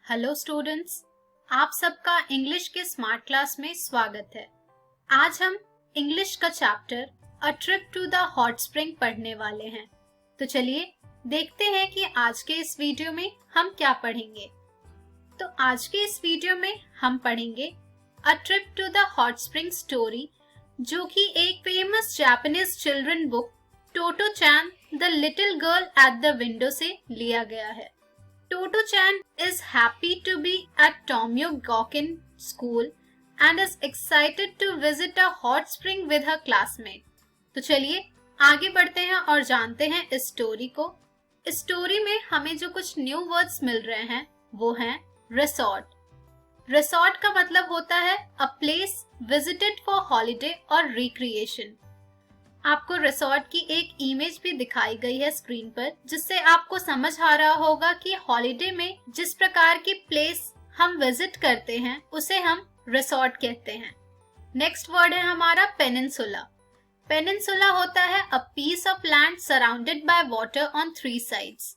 Hello students, आप सबका English के स्मार्ट क्लास में स्वागत है। आज हम इंग्लिश का chapter a trip to the hot spring पढ़ने वाले हैं। तो चलिए देखते हैं कि आज के इस वीडियो में हम क्या पढ़ेंगे। तो आज के इस वीडियो में हम पढ़ेंगे a trip to the hot spring story, जो कि एक famous Japanese children book Totto Chan the little girl at the window से लिया गया है। Toto-chan is happy to be at Tomio Gakuen school and is excited to visit a hot spring with her classmate. तो चलिए आगे बढ़ते हैं और जानते हैं इस स्टोरी को। इस स्टोरी में हमें जो कुछ न्यू वर्ड्स मिल रहे हैं वो हैं रिसॉर्ट। रिसॉर्ट का मतलब होता है a place visited for holiday और रिक्रिएशन। आपको रिसॉर्ट की एक इमेज भी दिखाई गई है स्क्रीन पर, जिससे आपको समझ आ रहा होगा कि हॉलिडे में जिस प्रकार की प्लेस हम विजिट करते हैं उसे हम रिसॉर्ट कहते हैं। नेक्स्ट वर्ड है हमारा पेनिनसुला। पेनिनसुला होता है a piece of land surrounded by water on 3 sides,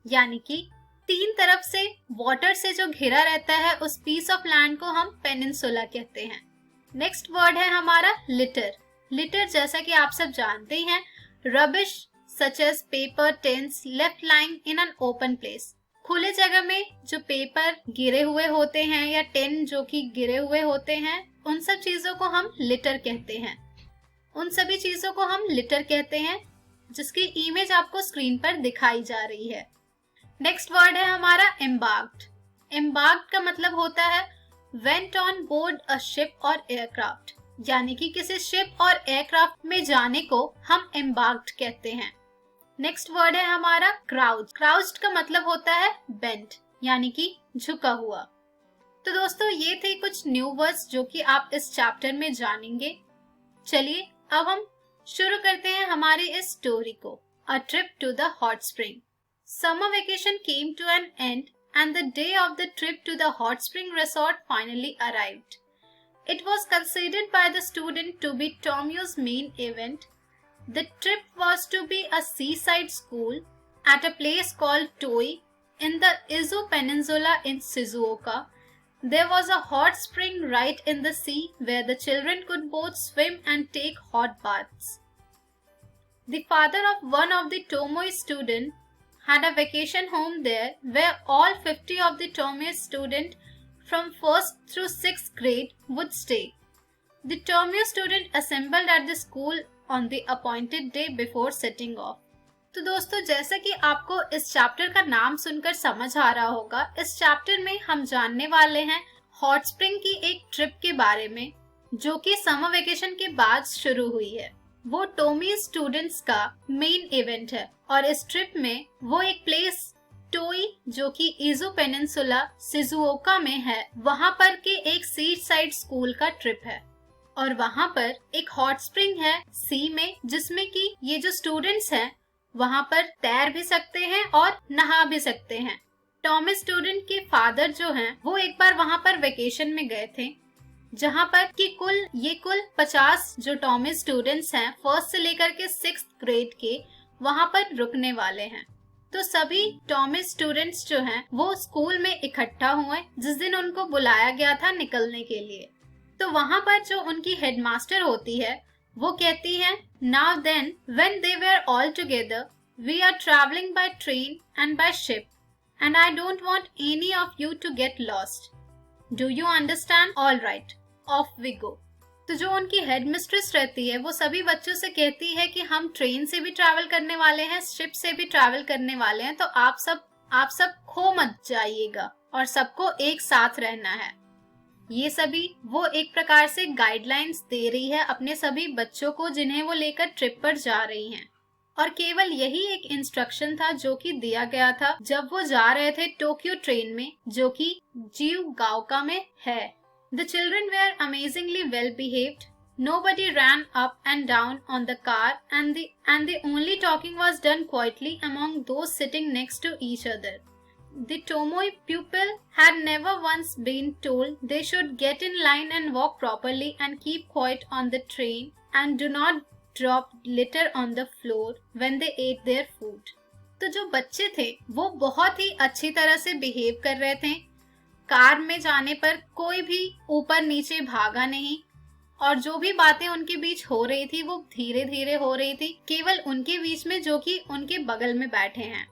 यानी कि 3 तरफ से वाटर से जो घिरा रहता है उस पीस ऑफ लैंड को हम पेनिनसुला कहते हैं। नेक्स्ट वर्ड है हमारा लिटर। लिटर जैसा कि आप सब जानते ही हैं, rubbish such as paper tins left lying in an open place. खुले जगह में जो पेपर गिरे हुए होते हैं या टिन जो कि गिरे हुए होते हैं, उन सब चीजों को हम लिटर कहते हैं। उन सभी चीजों को हम लिटर कहते हैं, जिसकी इमेज आपको स्क्रीन पर दिखाई जा रही है। नेक्स्ट वर्ड है हमारा एम्बार्क्ड। एम्बार्क्ड का मतलब होता है went on board a ship और एयरक्राफ्ट, यानी कि किसी शिप और एयरक्राफ्ट में जाने को हम एम्बार्क्ड कहते हैं। नेक्स्ट वर्ड है हमारा क्राउच। क्राउच्ड का मतलब होता है बेंट, यानी कि झुका हुआ। तो दोस्तों ये थे कुछ न्यू वर्ड्स जो कि आप इस चैप्टर में जानेंगे। चलिए अब हम शुरू करते हैं हमारी इस स्टोरी को, a trip to the hot spring. Summer vacation came to an end and the day of the trip to the hot spring resort finally arrived. It was considered by the student to be Tomio's main event. The trip was to be a seaside school at a place called Toi in the Izu Peninsula in Shizuoka. There was a hot spring right in the sea where the children could both swim and take hot baths. The father of one of the Tomoi students had a vacation home there where all 50 of the Tomoi students from 1st through 6th grade would stay. The Tomio student assembled at the school on the appointed day before setting off. तो दोस्तों जैसा कि आपको इस chapter का नाम सुनकर समझ आ रहा होगा, इस चैप्टर में हम जानने वाले हैं हॉट स्प्रिंग की एक ट्रिप के बारे में, जो कि समर वेकेशन के बाद शुरू हुई है। वो टोमी स्टूडेंट्स का मेन इवेंट है और इस ट्रिप में वो एक प्लेस टोई जो कि इजू पेनिनसुला शिजुओका में है, वहां पर के एक सी साइड स्कूल का ट्रिप है। और वहां पर एक हॉट स्प्रिंग है सी में, जिसमें कि ये जो स्टूडेंट्स हैं वहां पर तैर भी सकते हैं और नहा भी सकते हैं। टॉमी स्टूडेंट के फादर जो हैं वो एक बार वहां पर वेकेशन में गए थे, जहां पर कि कुल 50 जो टॉमी स्टूडेंट्स हैं 1st से लेकर के 6th ग्रेड के वहां पर रुकने वाले हैं। तो सभी टॉमी स्टूडेंट्स जो हैं वो स्कूल में इकट्ठा हुए जिस दिन उनको बुलाया गया था निकलने के लिए। तो वहां पर जो उनकी हेडमास्टर होती है वो कहती है, now then when they were all together we are travelling by train and by ship and I don't want any of you to get lost. Do you understand? All right, off we go. तो जो उनकी head mistress रहती है वो सभी बच्चों से कहती है कि हम ट्रेन से भी ट्रैवल करने वाले हैं, शिप से भी ट्रैवल करने वाले हैं, तो आप सब खो मत जाइएगा और सबको एक साथ रहना है। ये सभी वो एक प्रकार से गाइडलाइंस दे रही है अपने सभी बच्चों को जिन्हें वो लेकर ट्रिप पर जा रही हैं। और केवल यही एक इंस्ट्रक्शन था जो कि दिया गया था जब वो जा रहे थे टोक्यो ट्रेन में, जो कि जियुगाओका में है। The children were amazingly well behaved. Nobody ran up and down on the car and the only talking was done quietly among those sitting next to each other. The Tomoi pupil had never once been told they should get in line and walk properly and keep quiet on the train and do not drop litter on the floor when they ate their food. तो जो बच्चे थे वो बहुत ही अच्छी तरह से behave कर रहे थे, कार में जाने पर कोई भी ऊपर नीचे भागा नहीं और जो भी बातें उनके बीच हो रही थी वो धीरे धीरे हो रही थी, केवल उनके बीच में जो कि उनके बगल में बैठे हैं।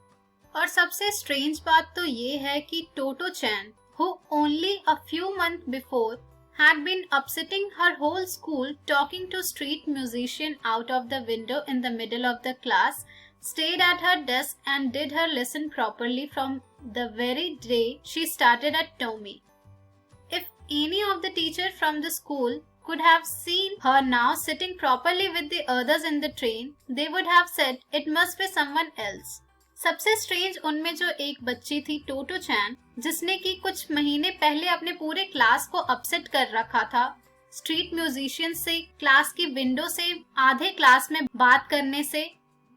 और सबसे स्ट्रेंज बात तो ये है कि टोटो चैन, who only a few months before had been upsetting her whole school talking to street musician out of the window in the middle of the class, stayed at her desk and did her lesson properly from the very day she started at Tommy. If any of the teacher from the school could have seen her now sitting properly with the others in the train, they would have said it must be someone else. सबसे strange उनमें जो एक बच्ची थी टोटो चैन, जिसने कि कुछ महीने पहले अपने पूरे क्लास को अपसेट कर रखा था स्ट्रीट म्यूजिशियन से, क्लास की विंडो से आधे क्लास में बात करने से,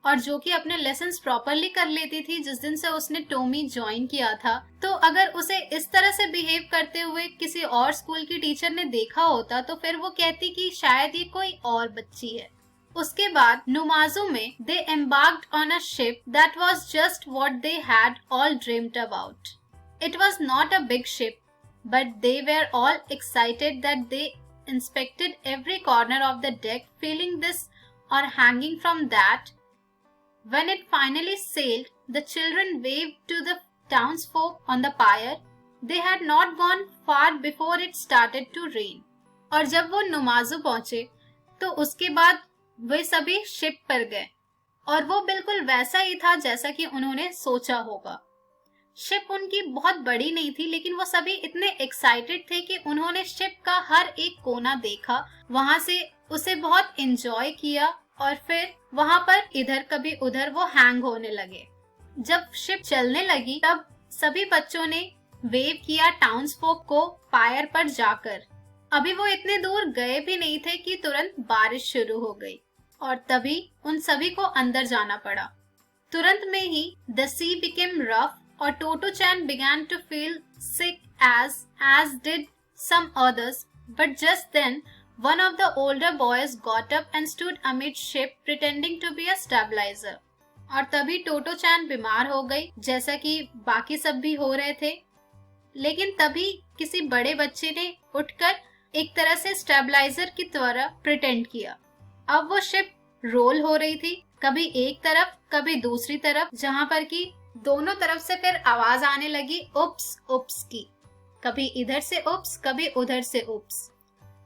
और जो कि अपने लेसन्स प्रॉपरली कर लेती थी जिस दिन से उसने टोमी ज्वाइन किया था। तो अगर उसे इस तरह से बिहेव करते हुए किसी और स्कूल की टीचर ने देखा होता तो फिर वो कहती कि शायद ये कोई और बच्ची है। उसके बाद नुमाजू में they embarked on a ship that was just what they had all dreamt about. It was not a big ship, but they were all excited that they inspected every corner of the deck, feeling this or hanging from that. When it finally sailed, the children waved to the townsfolk on the pier. They had not gone far before it started to rain. और जब वो नुमाजू पहुंचे तो उसके बाद वे सभी ship पर गए और वो बिल्कुल वैसा ही था जैसा कि उन्होंने सोचा होगा। शिप उनकी बहुत बड़ी नहीं थी, लेकिन वो सभी इतने एक्साइटेड थे कि उन्होंने शिप का हर एक कोना देखा, वहां से उसे बहुत एंजॉय किया और फिर वहां पर इधर कभी उधर वो हैंग होने लगे। जब शिप चलने लगी तब सभी बच्चों ने वेव किया टाउन्सफोक को पायर पर जाकर। अभी वो इतने दूर गए भी नहीं थे कि तुरंत बारिश शुरू हो गई और तभी उन सभी को अंदर जाना पड़ा। तुरंत में ही the sea became rough और टोटो चैन began to feel sick as did some others, but just then one of the older boys got up and stood amidship pretending to be a stabilizer. और तभी टोटो चैन बीमार हो गई जैसा कि बाकी सब भी हो रहे थे, लेकिन तभी किसी बड़े बच्चे ने उठकर एक तरह से स्टेबलाइजर की तरह प्रिटेंड किया। अब वो शिप रोल हो रही थी, कभी एक तरफ कभी दूसरी तरफ, जहां पर कि दोनों तरफ से फिर आवाज आने लगी उप्स उप्स की, कभी इधर से उप्स कभी उधर से उप्स।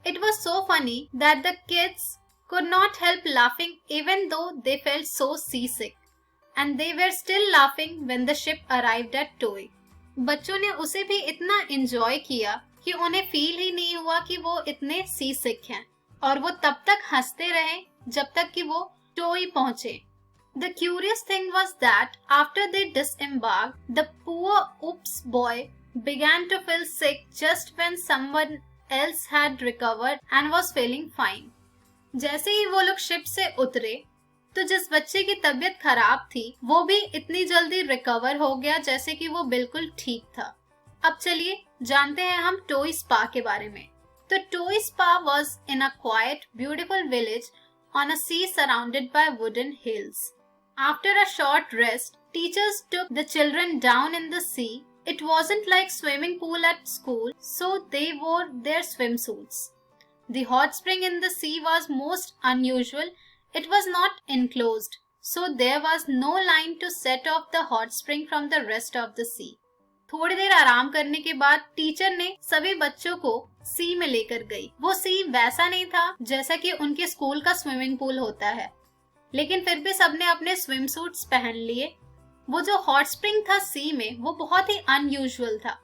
It was so funny that the kids could not help laughing even though they felt so seasick, and they were still laughing when the ship arrived at Toy. बच्चों ने उसे भी इतना एंजॉय किया कि उन्हें फील ही नहीं हुआ कि वो इतने सी सिक हैं, और वो तब तक हंसते रहे जब तक कि वो टोई पहुंचे। The curious thing was that after they disembarked, the poor oops boy began to feel sick just when someone else had recovered and was feeling fine. जैसे ही वो लोग शिप से उतरे तो जिस बच्चे की तबीयत खराब थी वो भी इतनी जल्दी रिकवर हो गया जैसे कि वो बिल्कुल ठीक था। अब चलिए जानते हैं हम टोय स्पा के बारे में। तो toy spa was in a quiet, beautiful village on a sea surrounded by wooden hills. After a short rest, teachers took the children down in the sea. It wasn't like swimming pool at school, so they wore their swimsuits. The hot spring in the sea was most unusual. It was not enclosed, so there was no line to set off the hot spring from the rest of the sea. थोड़ी देर आराम करने के बाद teacher ने सभी बच्चों को सी में लेकर गई। वो सी वैसा नहीं था जैसा कि उनके स्कूल का स्विमिंग पूल होता है, लेकिन फिर भी सबने अपने स्विम सूट्स पहन लिए। वो जो हॉट स्प्रिंग था सी में वो बहुत ही अनयूजुअल था,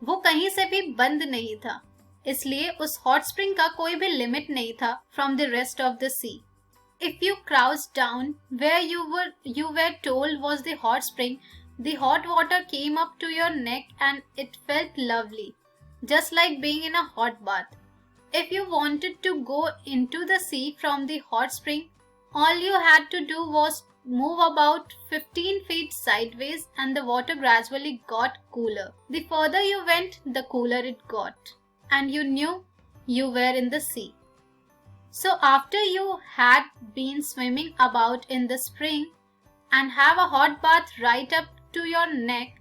वो कहीं से भी बंद नहीं था, इसलिए उस हॉट स्प्रिंग का कोई भी लिमिट नहीं था from the rest of the sea. If you crouched down where you were told was the hot spring, the hot water came up to your neck and it felt lovely, just like being in a hot bath. If you wanted to go into the sea from the hot spring, all you had to do was move about 15 feet sideways and the water gradually got cooler. The further you went, the cooler it got, and you knew you were in the sea. So after you had been swimming about in the spring and have a hot bath right up to your neck,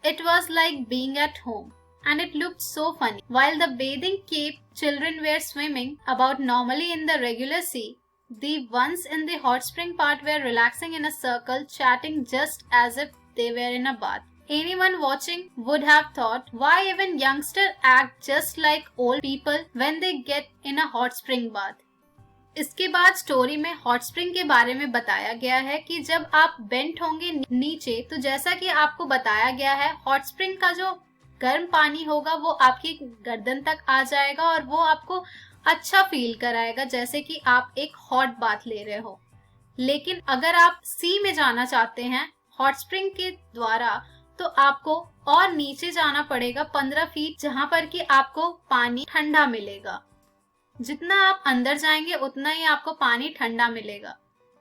it was like being at home. and it looked so funny. While the bathing cave children were swimming about normally in the regular sea, the ones in the hot spring part were relaxing in a circle, chatting just as if they were in a bath. Anyone watching would have thought, why even youngsters act just like old people when they get in a hot spring bath. इसके बाद story में hot spring के बारे में बताया गया है कि जब आप बेंट होंगे नीचे, तो जैसा कि आपको बताया गया है, हॉट स्प्रिंग का जो गर्म पानी होगा वो आपकी गर्दन तक आ जाएगा और वो आपको अच्छा फील कराएगा, जैसे कि आप एक हॉट बाथ ले रहे हो। लेकिन अगर आप सी में जाना चाहते हैं हॉट स्प्रिंग के द्वारा, तो आपको और नीचे जाना पड़ेगा 15 फीट, जहां पर कि आपको पानी ठंडा मिलेगा। जितना आप अंदर जाएंगे उतना ही आपको पानी ठंडा मिलेगा।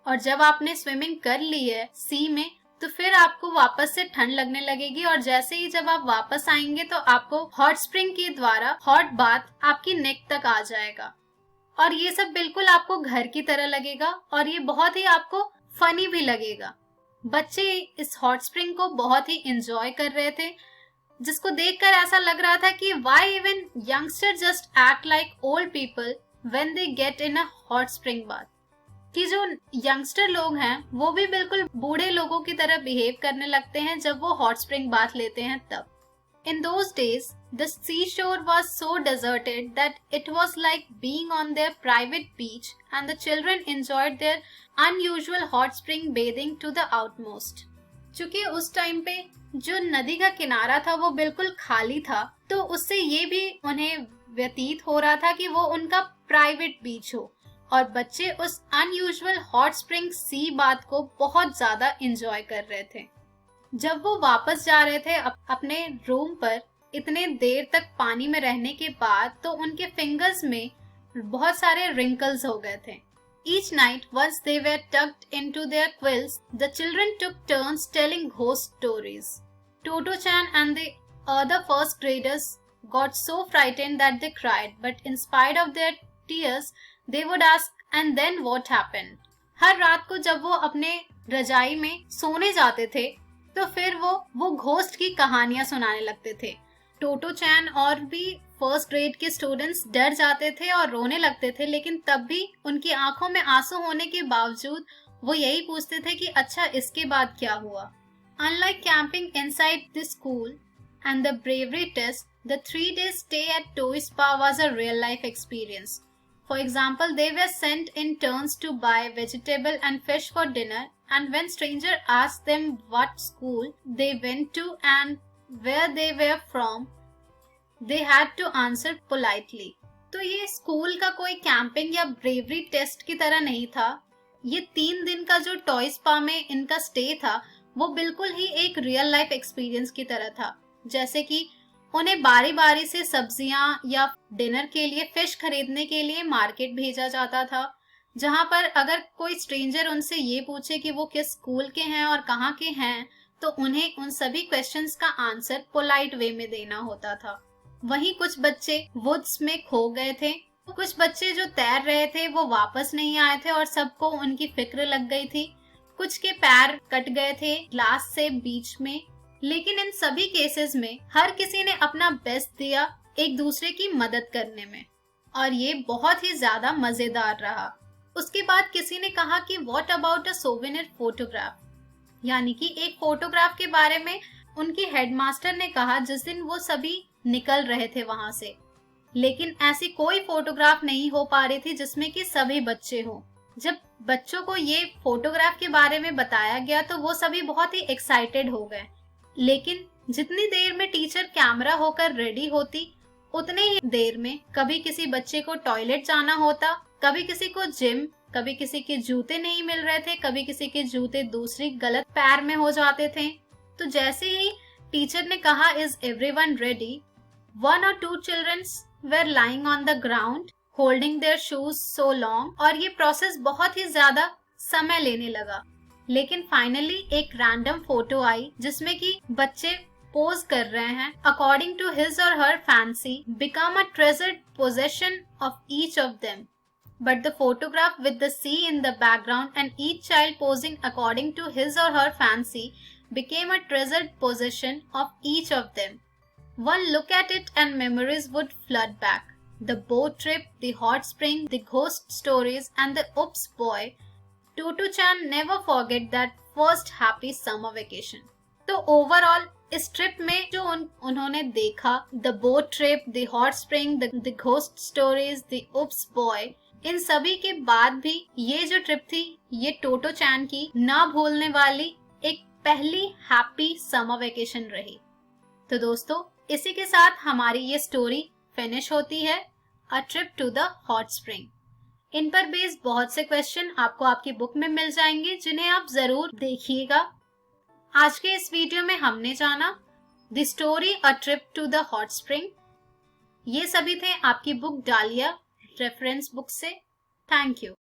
और जब आपने स्विमिंग कर ली है सी में, तो फिर आपको वापस से ठंड लगने लगेगी और जैसे ही जब आप वापस आएंगे तो आपको हॉट स्प्रिंग के द्वारा हॉट बाथ आपकी नेक तक आ जाएगा। और ये सब बिल्कुल आपको घर की तरह लगेगा और ये बहुत ही आपको फनी भी लगेगा। बच्चे इस हॉट स्प्रिंग को बहुत ही एंजॉय कर रहे थे, जिसको देखकर ऐसा लग रहा था कि why even youngster just act like old people when they get in a hot spring bath, कि जो यंगस्टर लोग हैं वो भी बिल्कुल बूढ़े लोगों की तरह बिहेव करने लगते हैं जब वो हॉट स्प्रिंग बाथ लेते हैं तब। In those days, the seashore was so deserted that it was like being on their private beach and the children enjoyed their unusual hot spring bathing to the utmost. चूंकि उस time पे जो नदी का किनारा था वो बिल्कुल खाली था, तो उससे ये भी उन्हें व्यतीत हो रहा था कि वो उनका प्राइवेट बीच हो और बच्चे उस अनयूजुअल हॉट स्प्रिंग सी बाथ को बहुत ज्यादा एंजॉय कर रहे थे। जब वो वापस जा रहे थे अपने रूम पर इतने देर तक पानी में रहने के बाद, तो उनके फिंगर्स में बहुत सारे रिंकल्स हो गए थे। Each night, once they were tucked into their quilts, the children took turns telling ghost stories. Toto-chan and the other first graders got so frightened that they cried, but in spite of their tears, they would ask, "And then what happened?" हर रात को जब वो अपने रजाई में सोने जाते थे, तो फिर वो घोस्ट की कहानियां सुनाने लगते थे। टोटो चैन और भी फर्स्ट ग्रेड के स्टूडेंट्स डर जाते थे और रोने लगते थे, लेकिन तब भी उनकी आंखों में आंसू होने के बावजूद वो यही पूछते थे कि अच्छा इसके बाद क्या हुआ। Unlike camping inside the school and the bravery test, the 3-day stay at Toy Spa was a real life experience. For example, they were sent in turns to buy vegetable and fish for dinner, and when stranger asked them what school they went to and where they were from, they had to answer politely. तो ये school का कोई camping या bravery test की तरह नहीं था। ये 3 दिन का जो टॉय स्पा में इनका स्टे था वो बिल्कुल ही एक रियल लाइफ एक्सपीरियंस की तरह था। जैसे कि उन्हें बारी बारी से सब्जियां या डिनर के लिए फिश खरीदने के लिए मार्केट भेजा जाता था, जहां पर अगर कोई स्ट्रेंजर उनसे ये पूछे कि वो किस स्कूल के हैं और कहाँ के हैं, तो उन्हें उन सभी क्वेश्चंस का आंसर पोलाइट वे में देना होता था। वहीं कुछ बच्चे वुड्स में खो गए थे, कुछ बच्चे जो तैर रहे थे वो वापस नहीं आए थे और सबको उनकी फिक्र लग गई थी। कुछ के पैर कट गए थे ग्लास से बीच में, लेकिन इन सभी केसेस में हर किसी ने अपना बेस्ट दिया एक दूसरे की मदद करने में, और ये बहुत ही ज्यादा मजेदार रहा। उसके बाद किसी ने कहा कि what about a souvenir photograph, यानी कि एक फोटोग्राफ के बारे में उनकी हेडमास्टर ने कहा जिस दिन वो सभी निकल रहे थे वहां से, लेकिन ऐसी कोई फोटोग्राफ नहीं हो पा रही थी जिसमें कि सभी बच्चे हों। जब बच्चों को ये फोटोग्राफ के बारे में बताया गया तो वो सभी बहुत ही एक्साइटेड हो गए, लेकिन जितनी देर में टीचर कैमरा होकर रेडी होती उतने ही देर में कभी किसी बच्चे को टॉयलेट जाना होता, कभी किसी को जिम, कभी किसी के जूते नहीं मिल रहे थे, कभी किसी के जूते दूसरी गलत पैर में हो जाते थे। तो जैसे ही टीचर ने कहा is everyone ready, 1 or 2 children were lying on the ground holding their shoes so long, और ये प्रोसेस बहुत ही ज्यादा समय लेने लगा। लेकिन फाइनली एक रैंडम फोटो आई जिसमें कि बच्चे पोज कर रहे हैं according to his or her fancy, become a treasured possession of each of them. But the photograph with the sea in the background and each child posing according to his or her fancy became a treasured possession of each of them. One look at it and memories would flood back. The boat trip, the hot spring, the ghost stories and the oops boy. Tutu-chan never forget that first happy summer vacation. तो overall इस trip में जो उन्होंने देखा, the boat trip, the hot spring, the ghost stories, the oops boy, इन सभी के बाद भी ये जो ट्रिप थी ये टोटो चैन की ना भूलने वाली एक पहली हैप्पी समर वेकेशन रही। तो दोस्तों इसी के साथ हमारी ये स्टोरी फिनिश होती है, a trip to the hot spring. इन पर बेस्ड बहुत से क्वेश्चन आपको आपकी बुक में मिल जाएंगे जिन्हें आप जरूर देखिएगा। आज के इस वीडियो में हमने जाना the story a trip to the hot spring. ये सभी थे आपकी बुक डालिया रेफरेंस बुक से। Thank you.